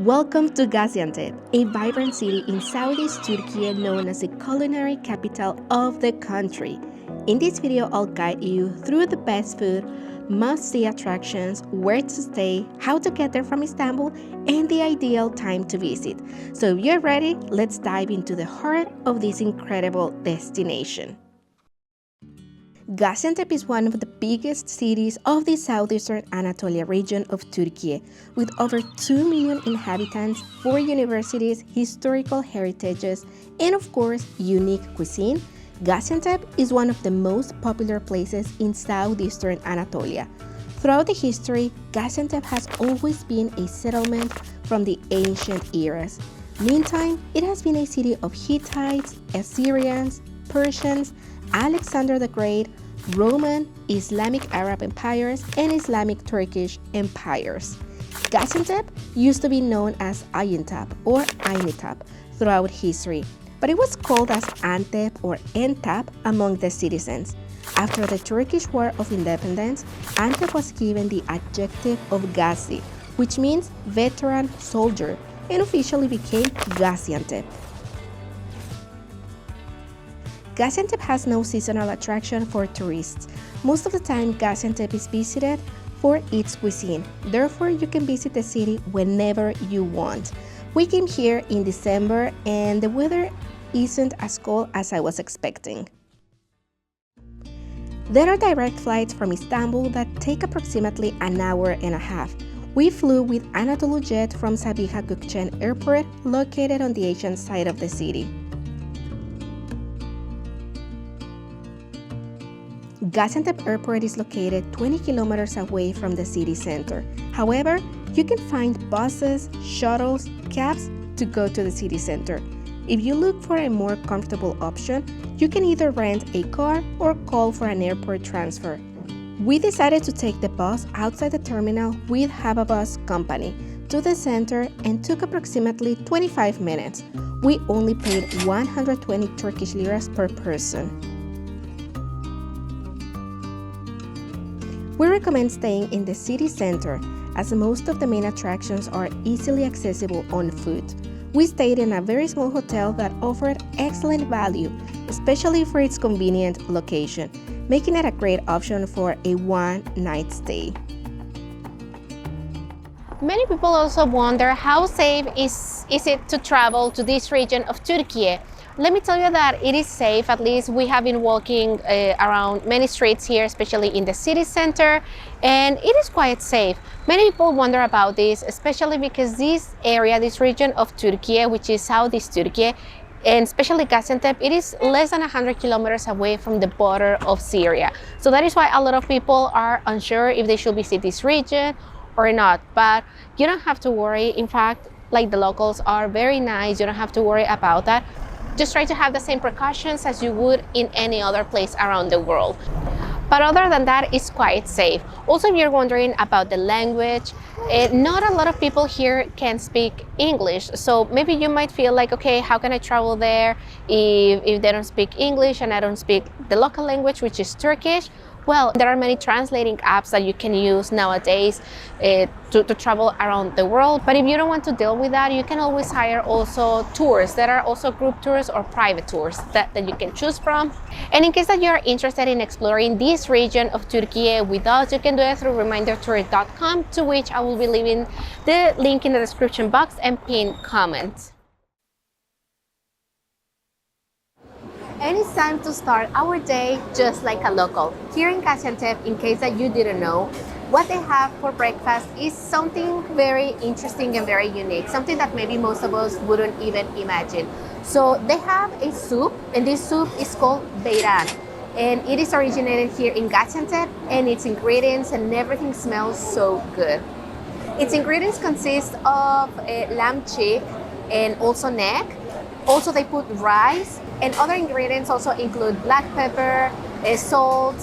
Welcome to Gaziantep, a vibrant city in southeast Turkey known as the culinary capital of the country. In this video, I'll guide you through the best food, must-see attractions, where to stay, how to get there from Istanbul, and the ideal time to visit. So if you're ready, let's dive into the heart of this incredible destination. Gaziantep is one of the biggest cities of the southeastern Anatolia region of Turkey, with over 2 million inhabitants, 4 universities, historical heritages, and of course, unique cuisine. Gaziantep is one of the most popular places in southeastern Anatolia. Throughout the history, Gaziantep has always been a settlement from the ancient eras. Meantime, it has been a city of Hittites, Assyrians, Persians, Alexander the Great, Roman, Islamic Arab empires, and Islamic Turkish empires. Gaziantep used to be known as Ayintap or Ainitap throughout history, but it was called as Antep or Entap among the citizens. After the Turkish War of Independence, Antep was given the adjective of Gazi, which means veteran soldier, and officially became Gaziantep. Gaziantep has no seasonal attraction for tourists. Most of the time, Gaziantep is visited for its cuisine. Therefore, you can visit the city whenever you want. We came here in December and the weather isn't as cold as I was expecting. There are direct flights from Istanbul that take approximately an hour and a half. We flew with Anadolu Jet from Sabiha Gökçen Airport, located on the Asian side of the city. Gaziantep Airport is located 20 kilometers away from the city center. However, you can find buses, shuttles, cabs to go to the city center. If you look for a more comfortable option, you can either rent a car or call for an airport transfer. We decided to take the bus outside the terminal with Hababus Company to the center and took approximately 25 minutes. We only paid 120 Turkish liras per person. We recommend staying in the city center as most of the main attractions are easily accessible on foot. We stayed in a very small hotel that offered excellent value, especially for its convenient location, making it a great option for a one-night stay. Many people also wonder how safe is it to travel to this region of Turkey. Let me tell you that it is safe. At least we have been walking around many streets here, especially in the city center, and it is quite safe. Many people wonder about this, especially because this area, this region of Turkey, which is southeast Turkey, and especially Gaziantep, it is less than 100 kilometers away from the border of Syria. So that is why a lot of people are unsure if they should visit this region or not. But you don't have to worry. In fact, like, the locals are very nice. You don't have to worry about that. Just try to have the same precautions as you would in any other place around the world. But other than that, it's quite safe. Also, if you're wondering about the language, not a lot of people here can speak English. So maybe you might feel like, okay, how can I travel there if they don't speak English and I don't speak the local language, which is Turkish? Well, there are many translating apps that you can use nowadays to travel around the world. But if you don't want to deal with that, you can always hire also tours. There are also group tours or private tours that you can choose from. And in case that you're interested in exploring this region of Turkey with us, you can do it through remindertour.com, to which I will be leaving the link in the description box and pinned comment. And it's time to start our day just like a local. Here in Gaziantep, in case that you didn't know, what they have for breakfast is something very interesting and very unique, something that maybe most of us wouldn't even imagine. So they have a soup, and this soup is called beyran. And it is originated here in Gaziantep, and its ingredients and everything smells so good. Its ingredients consist of lamb cheek and also neck. Also, they put rice, and other ingredients also include black pepper, salt,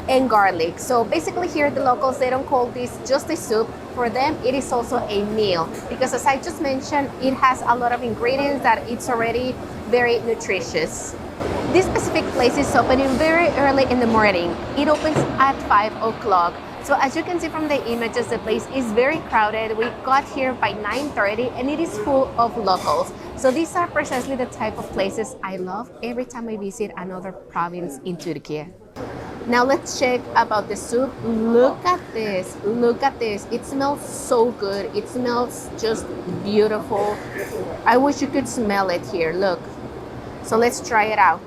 and garlic. So basically here, the locals, they don't call this just a soup. For them, it is also a meal, because as I just mentioned, it has a lot of ingredients that it's already very nutritious. This specific place is opening very early in the morning. It opens at 5 o'clock. So as you can see from the images, the place is very crowded. We got here by 9:30 and it is full of locals. So these are precisely the type of places I love every time I visit another province in Turkey. Now let's check about the soup. Look at this, look at this. It smells so good. It smells just beautiful. I wish you could smell it here, look. So let's try it out.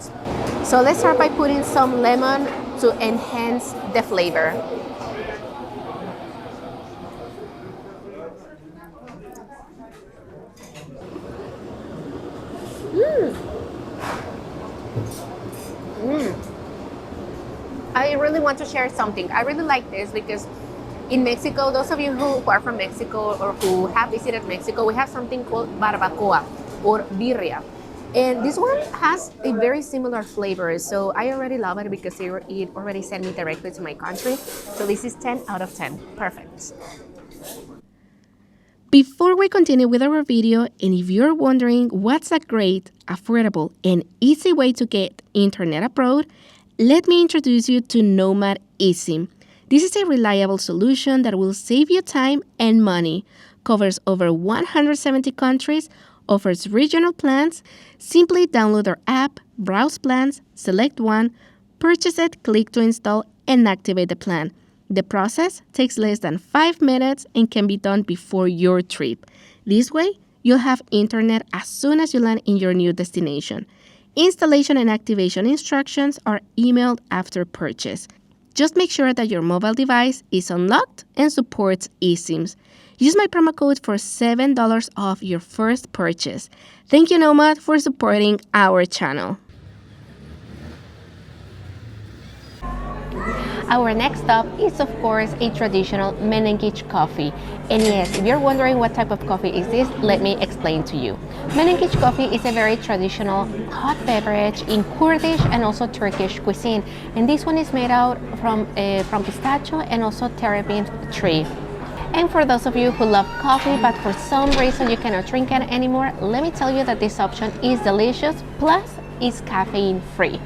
So let's start by putting some lemon to enhance the flavor. I really want to share something. I really like this because in Mexico, those of you who are from Mexico or who have visited Mexico, we have something called barbacoa or birria. And this one has a very similar flavor. So I already love it because it already sent me directly to my country. So this is 10 out of 10. Perfect. Before we continue with our video, and if you're wondering what's a great, affordable, and easy way to get internet abroad, let me introduce you to Nomad eSIM. This is a reliable solution that will save you time and money, covers over 170 countries, offers regional plans. Simply download our app, browse plans, select one, purchase it, click to install, and activate the plan. The process takes less than 5 minutes and can be done before your trip. This way, you'll have internet as soon as you land in your new destination. Installation and activation instructions are emailed after purchase. Just make sure that your mobile device is unlocked and supports eSIMs. Use my promo code for $7 off your first purchase. Thank you, Nomad, for supporting our channel. Our next stop is, of course, a traditional menengiç coffee. And yes, if you're wondering what type of coffee is this, let me explain to you. Menengiç coffee is a very traditional hot beverage in Kurdish and also Turkish cuisine. And this one is made out from pistachio and also terebinth tree. And for those of you who love coffee, but for some reason you cannot drink it anymore, let me tell you that this option is delicious, plus is caffeine free.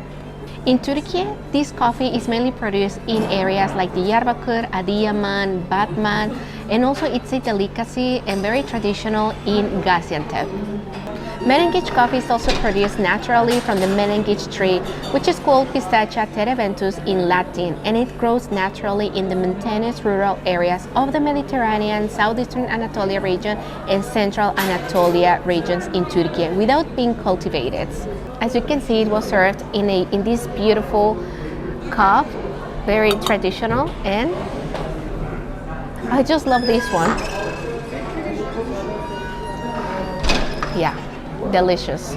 In Turkey, this coffee is mainly produced in areas like Diyarbakır, Adıyaman, Batman, and also it's a delicacy and very traditional in Gaziantep. Menengiç coffee is also produced naturally from the menengiç tree, which is called Pistachia terebenthus in Latin, and it grows naturally in the mountainous rural areas of the Mediterranean, southeastern Anatolia region, and central Anatolia regions in Turkey without being cultivated. As you can see, it was served in this beautiful cup, very traditional, and I just love this one. Yeah. Delicious.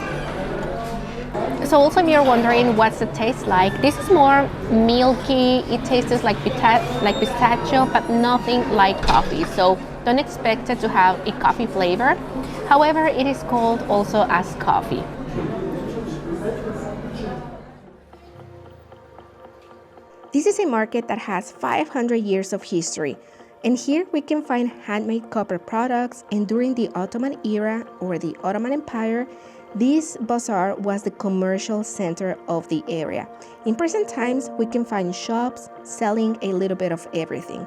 So also if you're wondering what's the taste like, this is more milky. It tastes like pistachio, but nothing like coffee. So don't expect it to have a coffee flavor. However, it is called also as coffee. This is a market that has 500 years of history. And here we can find handmade copper products, and during the Ottoman era or the Ottoman Empire, this bazaar was the commercial center of the area. In present times, we can find shops selling a little bit of everything.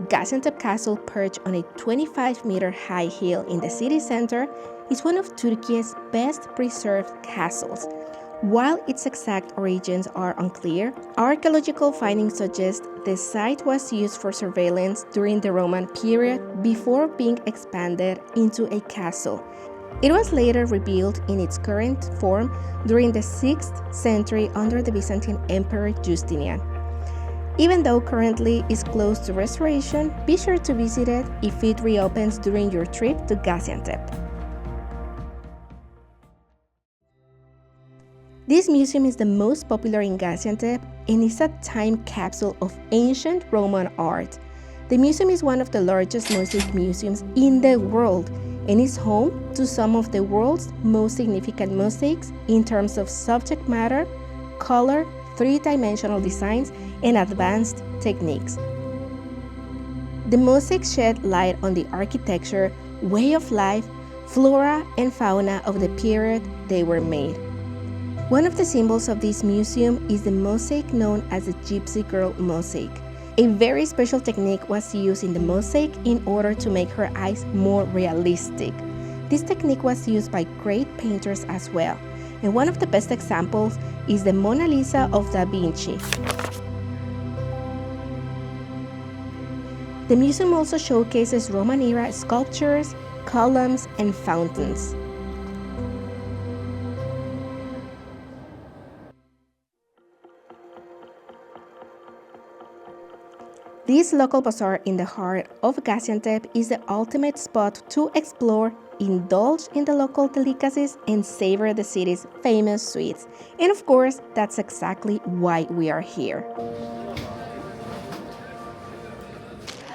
Gaziantep Castle, perched on a 25-meter high hill in the city center, is one of Turkey's best preserved castles. While its exact origins are unclear, archaeological findings suggest the site was used for surveillance during the Roman period before being expanded into a castle. It was later rebuilt in its current form during the 6th century under the Byzantine Emperor Justinian. Even though currently is closed to restoration, be sure to visit it if it reopens during your trip to Gaziantep. This museum is the most popular in Gaziantep and is a time capsule of ancient Roman art. The museum is one of the largest mosaic museums in the world and is home to some of the world's most significant mosaics in terms of subject matter, color, three-dimensional designs, and advanced techniques. The mosaics shed light on the architecture, way of life, flora and fauna of the period they were made. One of the symbols of this museum is the mosaic known as the Gypsy Girl mosaic. A very special technique was used in the mosaic in order to make her eyes more realistic. This technique was used by great painters as well, and one of the best examples is the Mona Lisa of Da Vinci. The museum also showcases Roman-era sculptures, columns, and fountains. This local bazaar in the heart of Gaziantep is the ultimate spot to explore, indulge in the local delicacies, and savor the city's famous sweets. And of course, that's exactly why we are here.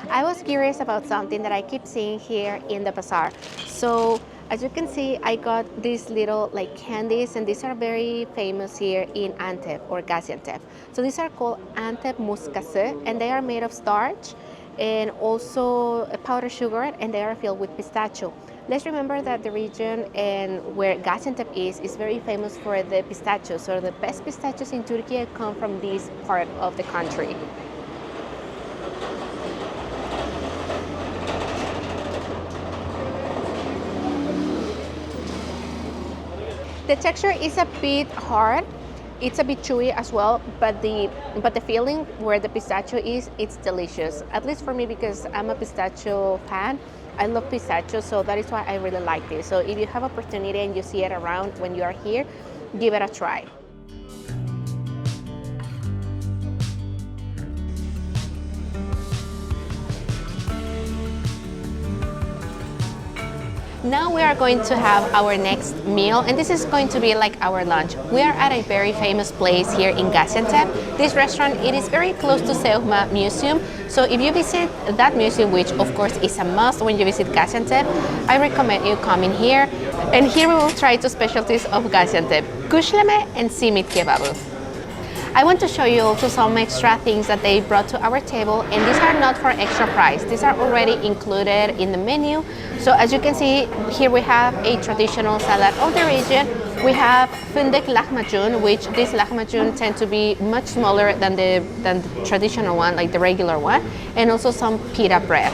I was curious about something that I keep seeing here in the bazaar. So as you can see, I got these little candies, and these are very famous here in Antep or Gaziantep. So these are called Antep Muskası, and they are made of starch and also powdered sugar, and they are filled with pistachio. Let's remember that the region and where Gaziantep is very famous for the pistachios. So the best pistachios in Turkey come from this part of the country. The texture is a bit hard, it's a bit chewy as well, but the feeling where the pistachio is, it's delicious. At least for me, because I'm a pistachio fan. I love pistachio, so that is why I really like this. So if you have opportunity and you see it around when you are here, give it a try. Now we are going to have our next meal, and this is going to be like our lunch. We are at a very famous place here in Gaziantep. This restaurant, it is very close to Seuhma Museum. So if you visit that museum, which of course is a must when you visit Gaziantep, I recommend you coming here. And here we will try two specialties of Gaziantep, kuşleme and simit kebabı. I want to show you also some extra things that they brought to our table, and these are not for extra price. These are already included in the menu. So as you can see, here we have a traditional salad of the region. We have fındık lahmacun, which this lahmacun tend to be much smaller than the traditional one, like the regular one, and also some pita bread.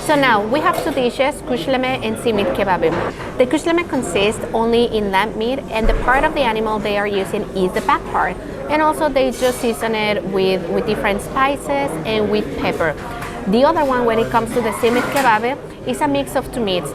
So now we have two dishes, kuşleme and simit kebabı. The kuşleme consists only in lamb meat, and the part of the animal they are using is the back part. And also they just season it with different spices and with pepper. The other one, when it comes to the simit kebabı, is a mix of two meats,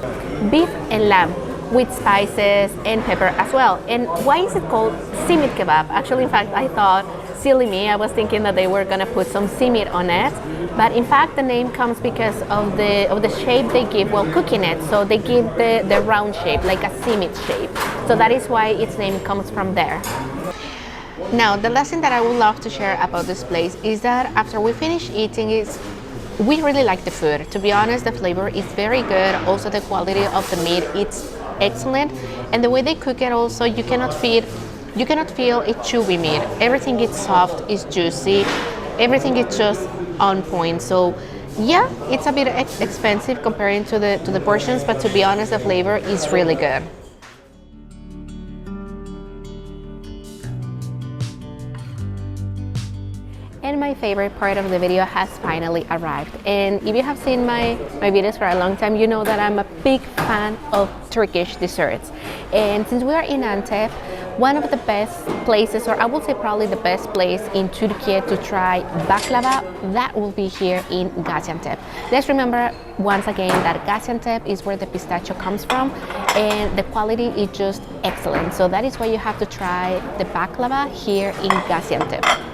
beef and lamb, with spices and pepper as well. And why is it called simit kebab? Actually, in fact, I thought, silly me, I was thinking that they were gonna put some simit on it. But in fact, the name comes because of the shape they give while cooking it. So they give the round shape, like a simit shape. So that is why its name comes from there. Now, the last thing that I would love to share about this place is that after we finish eating, we really like the food. To be honest, the flavor is very good. Also, the quality of the meat, it's excellent. And the way they cook it also, you cannot feel a chewy meat. Everything is soft, is juicy. Everything is just on point. So yeah, it's a bit expensive comparing to the portions, but to be honest, the flavor is really good. And my favorite part of the video has finally arrived. And if you have seen my videos for a long time, you know that I'm a big fan of Turkish desserts. And since we are in Antep, one of the best places, or I would say probably the best place in Turkey to try baklava, that will be here in Gaziantep. Let's remember once again that Gaziantep is where the pistachio comes from, and the quality is just excellent. So that is why you have to try the baklava here in Gaziantep.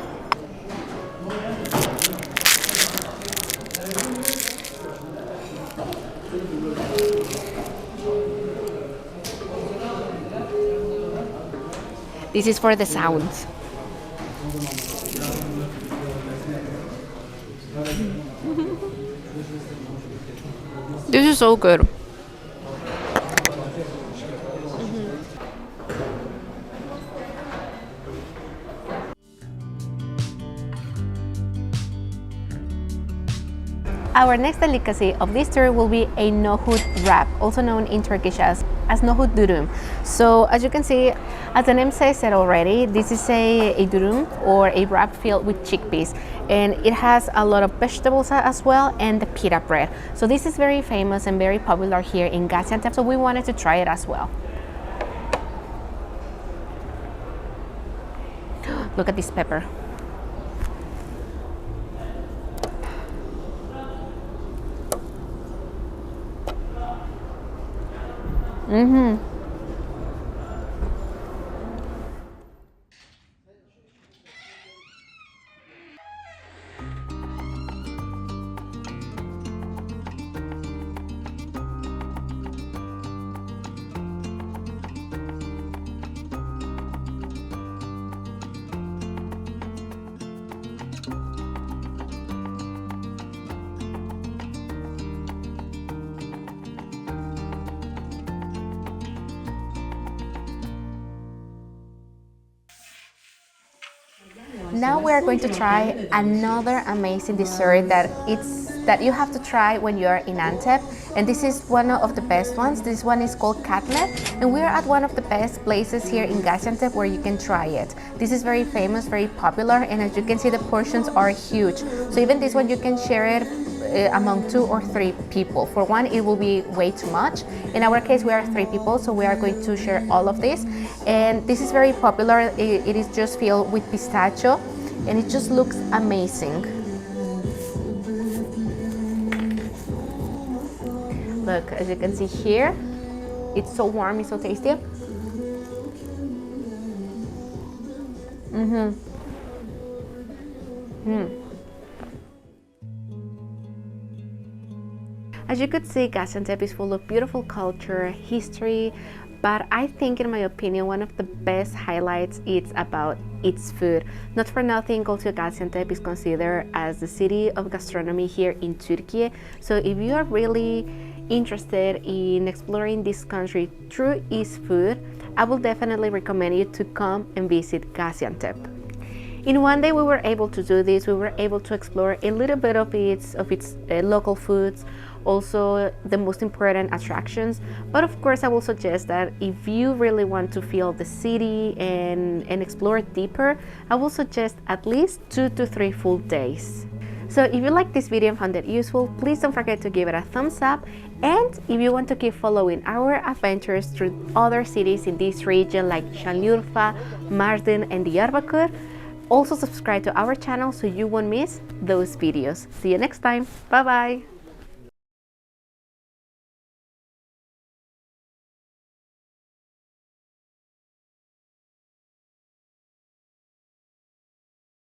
This is for the sounds. This is so good. Our next delicacy of this tour will be a nohut wrap, also known in Turkish as nohut durum. So as you can see, as the name says it already, this is a durum or a wrap filled with chickpeas, and it has a lot of vegetables as well, and the pita bread. So this is very famous and very popular here in Gaziantep, so we wanted to try it as well. Look at this pepper. Now we are going to try another amazing dessert that you have to try when you are in Antep, and this is one of the best ones. This one is called Katmer, and we are at one of the best places here in Gaziantep where you can try it. This is very famous, very popular, and as you can see, the portions are huge. So even this one, you can share it among 2 or 3 people. For one, it will be way too much. In our case, we are 3 people, so we are going to share all of this. And this is very popular. It is just filled with pistachio, and it just looks amazing. Look, as you can see here, it's so warm, it's so tasty. As you could see, Gaziantep is full of beautiful culture, history, but I think, in my opinion, one of the best highlights is about its food. Not for nothing, also Gaziantep is considered as the city of gastronomy here in Turkey. So if you are really interested in exploring this country through its food, I will definitely recommend you to come and visit Gaziantep. In one day we were able to do this. We were able to explore a little bit of its local foods, also the most important attractions. But of course, I will suggest that if you really want to feel the city and explore it deeper, I will suggest at least 2 to 3 full days. So if you like this video and found it useful, please don't forget to give it a thumbs up. And if you want to keep following our adventures through other cities in this region like Şanlıurfa, Mardin, and Diyarbakır, also subscribe to our channel so you won't miss those videos. See you next time. Bye bye.